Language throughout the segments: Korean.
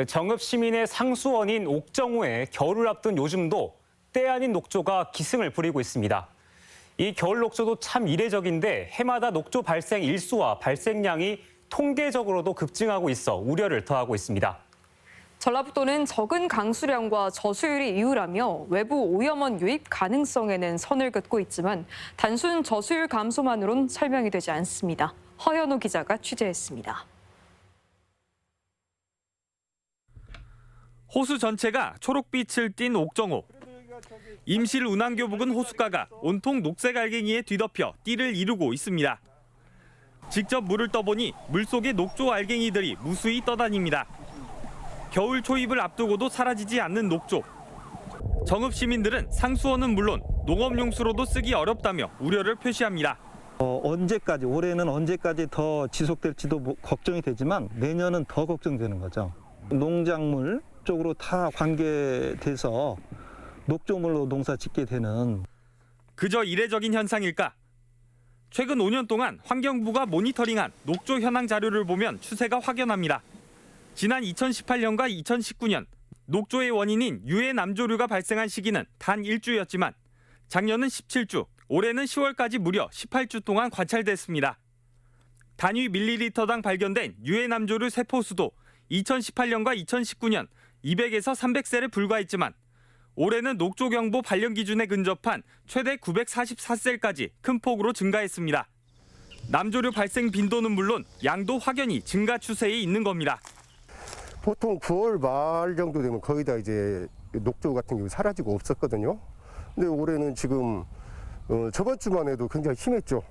정읍 시민의 상수원인 옥정호에 겨울을 앞둔 요즘도 때 아닌 녹조가 기승을 부리고 있습니다. 이 겨울 녹조도 참 이례적인데 해마다 녹조 발생 일수와 발생량이 통계적으로도 급증하고 있어 우려를 더하고 있습니다. 전라북도는 적은 강수량과 저수율이 이유라며 외부 오염원 유입 가능성에는 선을 긋고 있지만 단순 저수율 감소만으론 설명이 되지 않습니다. 허현우 기자가 취재했습니다. 호수 전체가 초록빛을 띤 옥정호. 임실 운항교 부근 호숫가가 온통 녹색 알갱이에 뒤덮여 띠를 이루고 있습니다. 직접 물을 떠보니 물속에 녹조 알갱이들이 무수히 떠다닙니다. 겨울 초입을 앞두고도 사라지지 않는 녹조. 정읍 시민들은 상수원은 물론 농업용수로도 쓰기 어렵다며 우려를 표시합니다. 언제까지, 올해는 언제까지 더 지속될지도 걱정이 되지만 내년은 더 걱정되는 거죠. 농작물 쪽으로 다 관계돼서 녹조물로 농사 짓게 되는. 그저 이례적인 현상일까? 최근 5년 동안 환경부가 모니터링한 녹조 현황 자료를 보면 추세가 확연합니다. 지난 2018년과 2019년 녹조의 원인인 유해 남조류가 발생한 시기는 단 1주였지만 작년은 17주, 올해는 10월까지 무려 18주 동안 관찰됐습니다. 단위 밀리리터당 발견된 유해 남조류 세포수도 2018년과 2019년 200에서 300셀에 불과했지만 올해는 녹조경보 발령 기준에 근접한 최대 944셀까지 큰 폭으로 증가했습니다. 남조류 발생 빈도는 물론 양도 확연히 증가 추세에 있는 겁니다. 보통 9월 말 정도 되면 거의 다 이제 녹조 같은 경우 사라지고 없었거든요. 근데 올해는 지금 저번 주만 해도 굉장히 심했죠.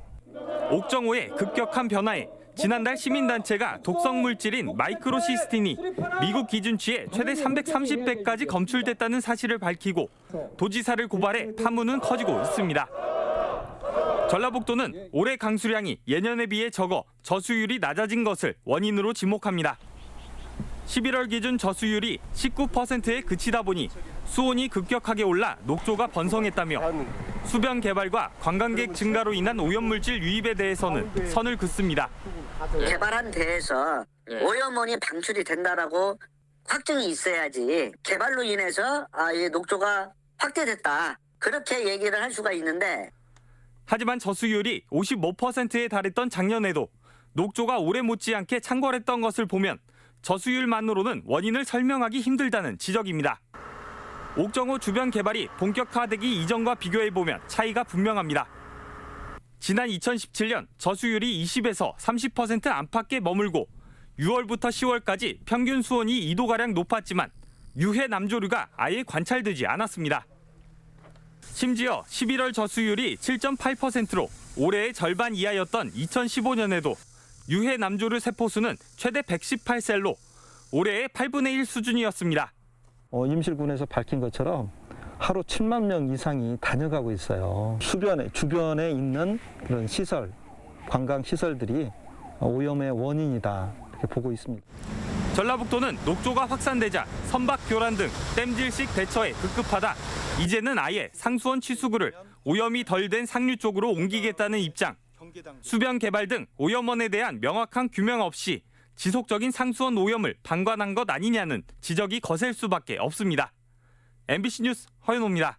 옥정호의 급격한 변화에 지난달 시민단체가 독성 물질인 마이크로시스틴이 미국 기준치의 최대 330배까지 검출됐다는 사실을 밝히고 도지사를 고발해 파문은 커지고 있습니다. 전라북도는 올해 강수량이 예년에 비해 적어 저수율이 낮아진 것을 원인으로 지목합니다. 11월 기준 저수율이 19%에 그치다 보니 수온이 급격하게 올라 녹조가 번성했다며 수변 개발과 관광객 증가로 인한 오염물질 유입에 대해서는 선을 긋습니다. 개발한 데에서 오염원이 방출이 된다라고 확증이 있어야지 개발로 인해서 이 녹조가 확대됐다 그렇게 얘기를 할 수가 있는데 하지만 저수율이 55%에 달했던 작년에도 녹조가 올해 못지않게 창궐했던 것을 보면 저수율만으로는 원인을 설명하기 힘들다는 지적입니다. 옥정호 주변 개발이 본격화되기 이전과 비교해보면 차이가 분명합니다. 지난 2017년 저수율이 20에서 30% 안팎에 머물고 6월부터 10월까지 평균 수온이 2도가량 높았지만 유해 남조류가 아예 관찰되지 않았습니다. 심지어 11월 저수율이 7.8%로 올해의 절반 이하였던 2015년에도 유해 남조류 세포수는 최대 118셀로 올해의 8분의 1 수준이었습니다. 임실군에서 밝힌 것처럼 하루 7만 명 이상이 다녀가고 있어요. 주변에 있는 그런 시설, 관광 시설들이 오염의 원인이다 이렇게 보고 있습니다. 전라북도는 녹조가 확산되자 선박 교란 등 댐질식 대처에 급급하다 이제는 아예 상수원 취수구를 오염이 덜 된 상류 쪽으로 옮기겠다는 입장. 수변 개발 등 오염원에 대한 명확한 규명 없이 지속적인 상수원 오염을 방관한 것 아니냐는 지적이 거셀 수밖에 없습니다. MBC 뉴스 허연호입니다.